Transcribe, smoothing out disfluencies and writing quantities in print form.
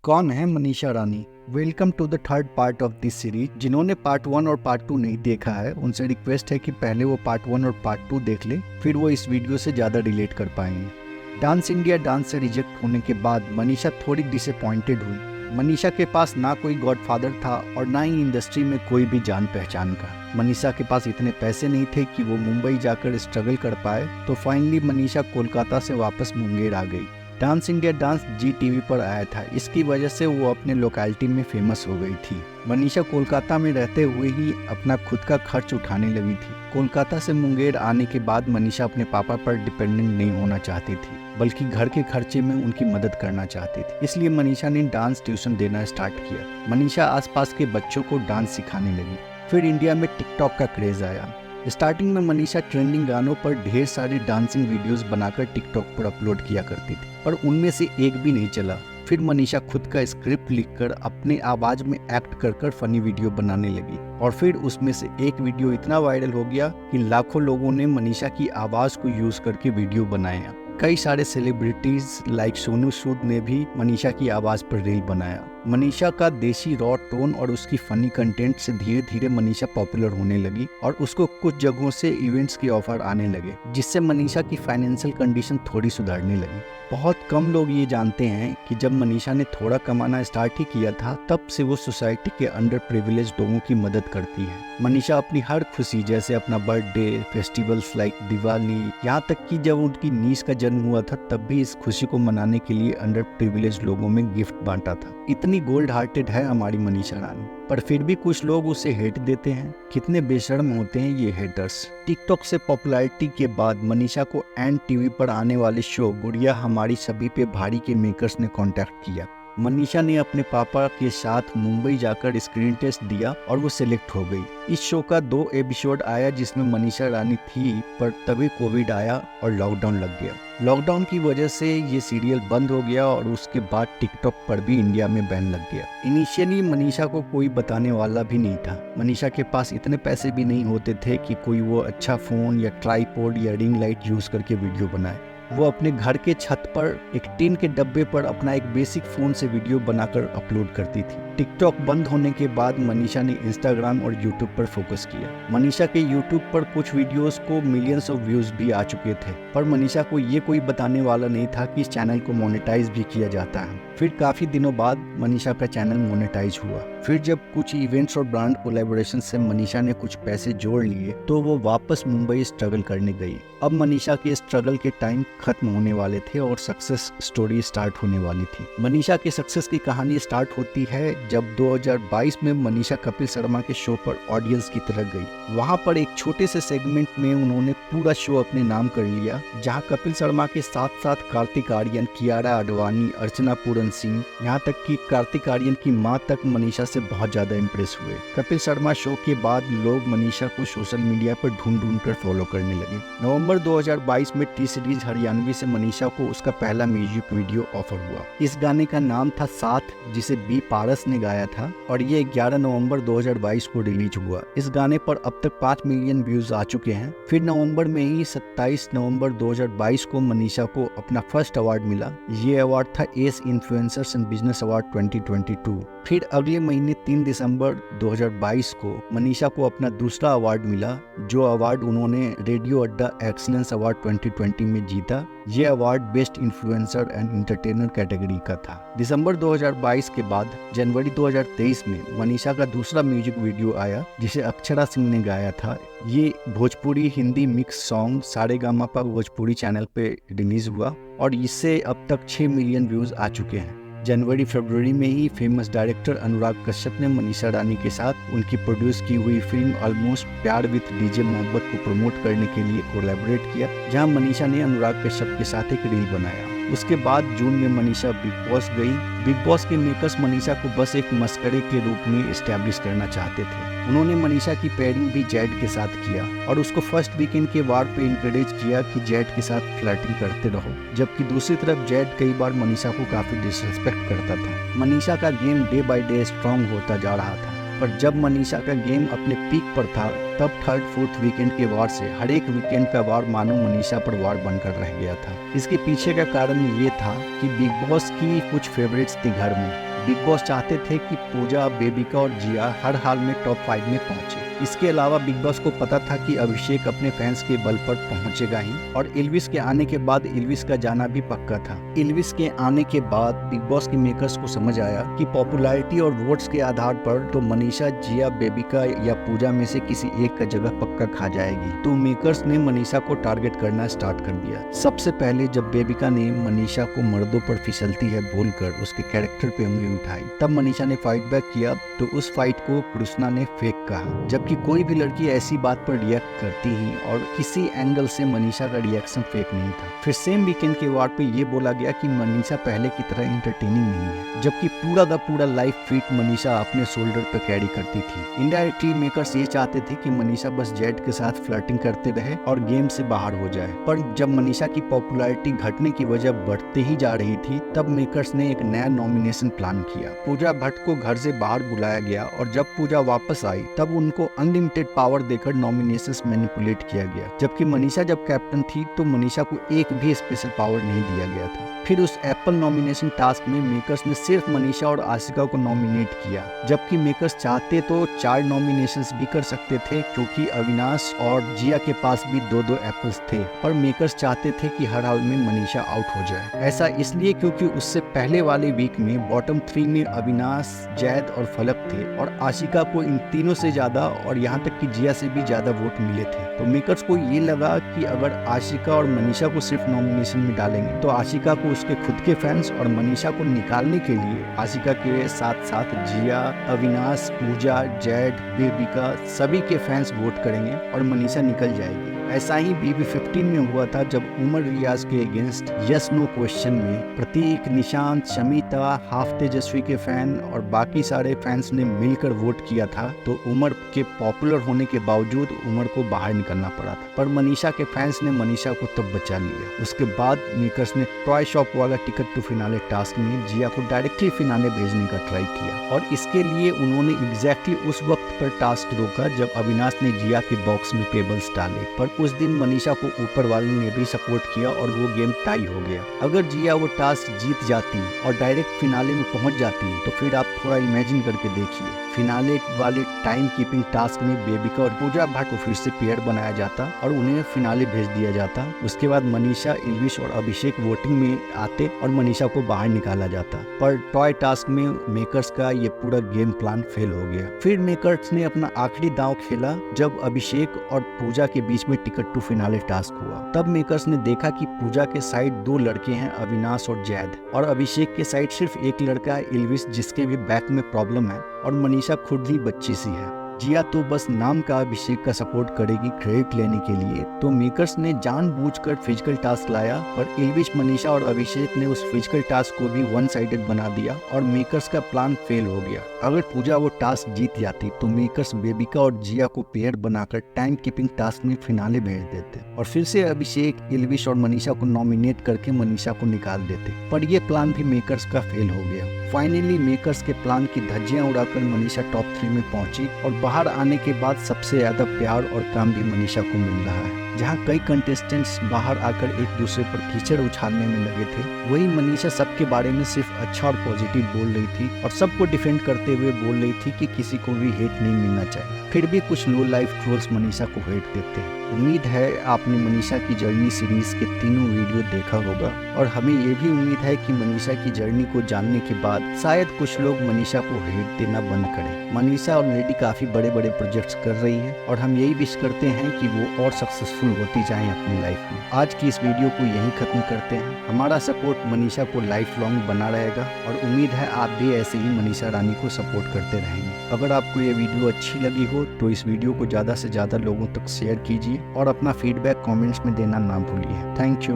कौन है Manisha Rani? Welcome to the third part of this series. जिन्होंने पार्ट 1 और पार्ट 2 नहीं देखा है उनसे रिक्वेस्ट है कि पहले वो पार्ट 1 और पार्ट 2 देख ले, फिर वो इस वीडियो से ज़्यादा रिलेट कर पाएंगे। डांस इंडिया डांस से रिजेक्ट होने के बाद मनीषा थोड़ी डिसअपॉइंटेड हुई। मनीषा के पास ना कोई गॉडफादर था और ना ही इंडस्ट्री में कोई भी जान पहचान का। मनीषा के पास इतने पैसे नहीं थे कि वो मुंबई जाकर स्ट्रगल कर पाए, तो फाइनली मनीषा कोलकाता से वापस मुंगेर आ गई। डांस इंडिया डांस जी टीवी पर आया था, इसकी वजह से वो अपने लोकेलिटी में फेमस हो गई थी। मनीषा कोलकाता में रहते हुए ही अपना खुद का खर्च उठाने लगी थी। कोलकाता से मुंगेर आने के बाद मनीषा अपने पापा पर डिपेंडेंट नहीं होना चाहती थी, बल्कि घर के खर्चे में उनकी मदद करना चाहती थी। इसलिए मनीषा ने डांस ट्यूशन देना स्टार्ट किया। मनीषा आसपास के बच्चों को डांस सिखाने लगी। फिर इंडिया में टिकटॉक का क्रेज आया। स्टार्टिंग में मनीषा ट्रेंडिंग गानों पर ढेर सारी डांसिंग वीडियोस बनाकर टिकटॉक पर अपलोड किया करती थी, पर उनमें से एक भी नहीं चला। फिर मनीषा खुद का स्क्रिप्ट लिखकर अपने आवाज में एक्ट कर फनी वीडियो बनाने लगी, और फिर उसमें से एक वीडियो इतना वायरल हो गया कि लाखों लोगों ने मनीषा की आवाज को यूज करके वीडियो बनाया। कई सारे सेलिब्रिटीज लाइक सोनू सूद ने भी मनीषा की आवाज पर रील बनाया। मनीषा का देसी रॉ टोन और उसकी फनी कंटेंट से धीरे धीरे मनीषा पॉपुलर होने लगी और उसको कुछ जगहों से इवेंट्स के ऑफर आने लगे, जिससे मनीषा की फाइनेंशियल कंडीशन थोड़ी सुधरने लगी। बहुत कम लोग ये जानते हैं कि जब मनीषा ने थोड़ा कमाना स्टार्ट ही किया था, तब से वो सोसाइटी के अंडर प्रिविलेज लोगों की मदद करती है। मनीषा अपनी हर खुशी, जैसे अपना बर्थडे, फेस्टिवल्स लाइक दिवाली, यहाँ तक कि जब उनकी नीस का जन्म हुआ था तब भी इस खुशी को मनाने के लिए अंडर प्रिविलेज लोगों में गिफ्ट बांटा था। इतनी गोल्ड हार्टेड है हमारी मनीषा रानी, पर फिर भी कुछ लोग उसे हेट देते हैं। कितने बेशर्म होते हैं ये हेटर्स। टिकटॉक से पॉपुलैरिटी के बाद मनीषा को एन टीवी पर आने वाले शो गुड़िया हमारी सभी पे भारी के मेकर्स ने कांटेक्ट किया। मनीषा ने अपने पापा के साथ मुंबई जाकर स्क्रीन टेस्ट दिया और वो सिलेक्ट हो गई। इस शो का 2 एपिसोड आया जिसमें मनीषा रानी थी, पर तभी कोविड आया और लॉकडाउन लग गया। लॉकडाउन की वजह से ये सीरियल बंद हो गया और उसके बाद टिकटॉक पर भी इंडिया में बैन लग गया। इनिशियली मनीषा को कोई बताने वाला भी नहीं था। मनीषा के पास इतने पैसे भी नहीं होते थे कि कोई वो अच्छा फोन या ट्राईपॉड या रिंग लाइट यूज करके वीडियो बनाए। वो अपने घर के छत पर एक टीन के डब्बे पर अपना एक बेसिक फोन से वीडियो बनाकर अपलोड करती थी। टिकटॉक बंद होने के बाद मनीषा ने इंस्टाग्राम और यूट्यूब पर फोकस किया। मनीषा के यूट्यूब पर कुछ वीडियोस को मिलियंस ऑफ व्यूज भी आ चुके थे, पर मनीषा को ये कोई बताने वाला नहीं था कि इस चैनल को मोनेटाइज भी किया जाता है। फिर काफी दिनों बाद मनीषा का चैनल मोनेटाइज हुआ। फिर जब कुछ इवेंट्स और ब्रांड कोलैबोरेशन से मनीषा ने कुछ पैसे जोड़ लिए, तो वो वापस मुंबई स्ट्रगल करने गई। अब मनीषा के स्ट्रगल के टाइम खत्म होने वाले थे और सक्सेस स्टोरी स्टार्ट होने वाली थी। मनीषा के सक्सेस की कहानी स्टार्ट होती है जब 2022 में मनीषा कपिल शर्मा के शो पर ऑडियंस की तरफ गई। वहां पर एक छोटे से सेगमेंट में उन्होंने पूरा शो अपने नाम कर लिया, जहां कपिल शर्मा के साथ साथ कार्तिक आर्यन, कियारा आडवाणी, अर्चना पूरन सिंह, यहाँ तक कि कार्तिक आर्यन की माँ तक मनीषा से बहुत ज्यादा इम्प्रेस हुए। कपिल शर्मा शो के बाद लोग मनीषा को सोशल मीडिया पर ढूंढ कर फॉलो करने लगे। नवंबर 2022 में टी सीरीज हरियाणवी से मनीषा को उसका पहला म्यूजिक वीडियो ऑफर हुआ। इस गाने का नाम था साथ, जिसे बी पारस ने गाया था, और ये 11 नवंबर 2022 को रिलीज हुआ। इस गाने पर अब तक 5 मिलियन व्यूज आ चुके हैं। फिर नवंबर में ही 27 नवंबर 2022 को मनीषा को अपना फर्स्ट अवार्ड मिला। ये अवार्ड था S influencers and business award 2022। फिर अगले महीने 3 दिसंबर 2022 को मनीषा को अपना दूसरा अवार्ड मिला, जो अवार्ड उन्होंने रेडियो अड्डा एक्सीलेंस अवार्ड 2020 में जीता। ये award best influencer and entertainer category का था। दिसंबर 2022 के बाद जनवरी 2023 में मनीषा का दूसरा म्यूजिक वीडियो आया, जिसे अक्षरा सिंह ने गाया था। ये Bhojpuri Hindi mix song Saregamapa Bhojpuri channel पे रिलीज हुआ और इससे अब तक 6 मिलियन व्यूज आ चुके हैं। जनवरी फरवरी में ही फेमस डायरेक्टर अनुराग कश्यप ने मनीषा रानी के साथ उनकी प्रोड्यूस की हुई फिल्म ऑलमोस्ट प्यार विद डीजे मोहब्बत को प्रमोट करने के लिए कोलैबोरेट किया, जहां मनीषा ने अनुराग कश्यप के साथ एक रील बनाया। उसके बाद जून में मनीषा बिग बॉस गई। बिग बॉस के मेकर्स मनीषा को बस एक मस्करे के रूप में एस्टैब्लिश करना चाहते थे। उन्होंने मनीषा की पेयरिंग भी जेड के साथ किया और उसको फर्स्ट वीकेंड के वार पे इंकरेज किया कि जेड के साथ फ्लर्टिंग करते रहो, जबकि दूसरी तरफ जेड कई बार मनीषा को काफी डिसरिस्पेक्ट करता था। मनीषा का game day by day strong होता जा रहा था, पर जब मनीषा का गेम अपने पीक पर था, तब थर्ड फोर्थ वीकेंड के वार से हर एक वीकेंड का वार मानो मनीषा पर वार बनकर रह गया था। इसके पीछे का कारण ये था कि बिग बॉस की कुछ फेवरेट्स थी घर में, बिग बॉस चाहते थे कि पूजा, बेबिका और जिया हर हाल में टॉप 5 में पहुंचे। इसके अलावा बिग बॉस को पता था कि अभिषेक अपने फैंस के बल पर पहुंचेगा ही, और इल्विस के आने के बाद इल्विस का जाना भी पक्का था। इल्विस के आने के बाद बिग बॉस के मेकर्स को समझ आया कि पॉपुलैरिटी और वोट्स के आधार पर तो मनीषा, जिया, बेबिका या पूजा में से किसी एक का जगह पक्का खा जाएगी। तो मेकर्स ने मनीषा को टारगेट करना स्टार्ट कर दिया। सबसे पहले जब बेबिका ने मनीषा को मर्दों पर फिसलती है बोलकर उसके कैरेक्टर पे उंगली उठाई, तब मनीषा ने फाइट बैक किया तो उस फाइट को कृष्णा ने फेक कहा। जबकि कोई भी लड़की ऐसी बात पर रिएक्ट करती ही, और किसी एंगल से मनीषा का रिएक्शन फेक नहीं था। फिर सेम वीकेंड के वार्ड पे ये बोला गया कि मनीषा पहले की तरह इंटरटेनिंग नहीं है, जबकि पूरा का पूरा लाइफ फीट मनीषा अपने शोल्डर पे कैरी करती थी। इनडायरेक्टली मेकर्स ये चाहते थे कि मनीषा बस जेड के साथ फ्लर्टिंग करते रहे और गेम से बाहर हो जाए। पर जब मनीषा की पॉपुलैरिटी घटने की वजह बढ़ते ही जा रही थी, तब मेकर्स ने एक नया नॉमिनेशन प्लान किया। पूजा भट्ट को घर से बाहर बुलाया गया, और जब पूजा वापस आई तब उनको अनलिमिटेड पावर देकर नॉमिनेशंस मैनिपुलेट किया गया। जबकि मनीषा जब कैप्टन थी तो मनीषा को एक भी स्पेशल पावर नहीं दिया गया था। फिर उस एप्पल नॉमिनेशन टास्क में मेकर्स ने सिर्फ मनीषा और आशिका को नॉमिनेट किया, जबकि मेकर्स चाहते तो 4 नॉमिनेशंस भी कर सकते थे, क्योंकि अविनाश और जिया के पास भी 2-2 एप्पल्स थे। पर मेकर्स चाहते थे कि हर हाल में मनीषा आउट हो जाए। ऐसा इसलिए क्योंकि उससे पहले वाले वीक में बॉटम 3 में अविनाश, जैद और फलक थे, और आशिका को इन तीनों से ज्यादा और यहाँ तक कि जिया से भी ज्यादा वोट मिले थे। तो मेकर्स को ये लगा कि अगर आशिका और मनीषा को सिर्फ नॉमिनेशन में डालेंगे तो आशिका को उसके खुद के फैंस, और मनीषा को निकालने के लिए आशिका के साथ साथ जिया, अविनाश, पूजा, जैड, बेबिका सभी के फैंस वोट करेंगे और मनीषा निकल जाएगी। ऐसा ही BB15 में हुआ था, जब उमर रियाज के अगेंस्ट यस नो क्वेश्चन में प्रतीक, निशांत, शमिता, हाफ तेजस्वी के फैन और बाकी सारे फैंस ने मिलकर वोट किया था। तो उमर के पॉपुलर होने के बावजूद उमर को बाहर निकलना पड़ा था, पर मनीषा के फैंस ने मनीषा को तब बचा लिया। उसके बाद मेकर्स ने टॉय शॉप वाला टिकट टू फिनाले टास्क में जिया को डायरेक्टली फिनाले भेजने का ट्राई किया, और इसके लिए उन्होंने एग्जैक्टली उस वक्त पर टास्क रोका जब अविनाश ने जिया के बॉक्स में पेबल्स डाले। पर उस दिन मनीषा को ऊपर वाले ने भी सपोर्ट किया और वो गेम टाई हो गया। अगर जिया वो टास्क जीत जाती और डायरेक्ट फिनाले में पहुंच जाती, तो फिर आप थोड़ा इमेजिन करके देखिए, फिनाले वाले टाइम कीपिंग टास्क में बेबिका और पूजा भट्ट को फिर से पेयर बनाया जाता और उन्हें फिनाले भेज दिया जाता। उसके बाद मनीषा, इल्विश और अभिषेक वोटिंग में आते और मनीषा को बाहर निकाला जाता। पर टॉय टास्क में मेकर्स का ये पूरा गेम प्लान फेल हो गया। फिर मेकर्स ने अपना आखिरी दांव खेला जब अभिषेक और पूजा के बीच में टिकट टू फिनाले टास्क हुआ। तब मेकर्स ने देखा कि पूजा के साइड 2 लड़के हैं, अविनाश और जैद, और अभिषेक के साइड सिर्फ एक लड़का है, इल्विश, जिसके भी बैक में प्रॉब्लम है, और मनीषा खुद ही बच्ची सी है। जिया तो बस नाम का अभिषेक का सपोर्ट करेगी क्रेडिट लेने के लिए। तो मेकर्स ने जानबूझकर फिजिकल टास्क लाया, पर इल्विश, मनीषा और अभिषेक ने उस फिजिकल टास्क को भी वन साइडेड बना दिया और मेकर्स का प्लान फेल हो गया। अगर पूजा वो टास्क जीत जाती तो मेकर्स बेबिका और जिया को पेयर बनाकर टाइम कीपिंग टास्क में फिनाले भेज देते और फिर से अभिषेक, इल्विश और मनीषा को नॉमिनेट करके मनीषा को निकाल देते। पर ये प्लान भी मेकर्स का फेल हो गया। फाइनली मेकर्स के प्लान की धज्जियां उड़ाकर मनीषा टॉप 3 में पहुंची, और बाहर आने के बाद सबसे ज्यादा प्यार और काम भी मनीषा को मिल रहा है। जहां कई कंटेस्टेंट्स बाहर आकर एक दूसरे पर कीचड़ उछालने में लगे थे, वही मनीषा सबके बारे में सिर्फ अच्छा और पॉजिटिव बोल रही थी और सबको डिफेंड करते हुए बोल रही थी कि किसी को भी हेट नहीं मिलना चाहिए। फिर भी कुछ लो लाइफ ट्रोल्स मनीषा को हेट देते हैं। उम्मीद है आपने मनीषा की जर्नी सीरीज के तीनों वीडियो देखा होगा, और हमें ये भी उम्मीद है कि मनीषा की जर्नी को जानने के बाद शायद कुछ लोग मनीषा को हेट देना बंद करें। मनीषा ऑलरेडी काफी बड़े बड़े प्रोजेक्ट्स कर रही है, और हम यही विश करते हैं कि वो और सक्सेसफुल होती जाएं अपनी लाइफ में। आज की इस वीडियो को यहीं खत्म करते हैं। हमारा सपोर्ट मनीषा को लाइफ लॉन्ग बना रहेगा, और उम्मीद है आप भी ऐसे ही मनीषा रानी को सपोर्ट करते रहेंगे। अगर आपको ये वीडियो अच्छी लगी हो तो इस वीडियो को ज़्यादा से ज़्यादा लोगों तक शेयर कीजिए, और अपना फीडबैक कमेंट्स में देना ना भूलिए। Thank you.